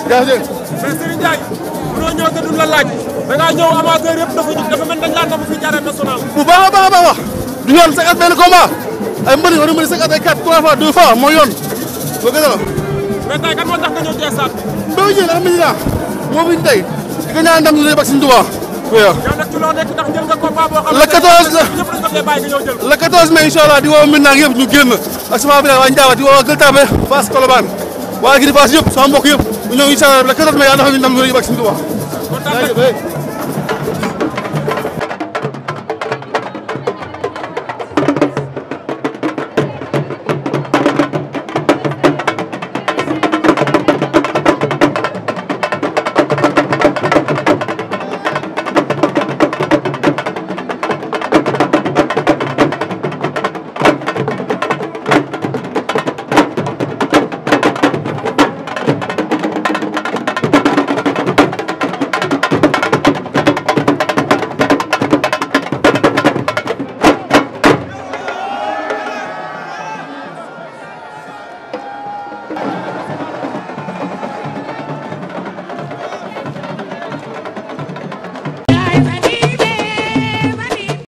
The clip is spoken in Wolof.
jaajëf. mais Serigne Ndiaye mënoo ñëw te duñ la laaj da ngaa ñëw amateur yëpp dafa mel dañ laa nam fii ci arène nationale. bu baax a baax a baax wax du yoon chaque at benn combat ay mbëri war na mën a chaque at ay 4 3 fois 2 fois mooy yoon loolu gën a la. mais tey kan moo tax nga ñëw ci stade bi. Mbéy mi alhamdulilah moo fi tey di ko ñaan ndam ñu lay bak Serigne Touba. yow nag ci loo nekk ndax jël nga combat boo xam ne le 14 la ñëpp dañ ko fee bàyyi nga ñëw jël ko. le 14 mai incha allah di woo Mbinaan yëpp ñu génn ak sama village waa Ndiaye di woo Gueule Tapée Fass Colobane waa Giri Fass yëpp sama mbokk yëpp ñu ñëw incha allah le 14 mai yàlla dafa ñu ndam ñu lay bak Serigne Touba.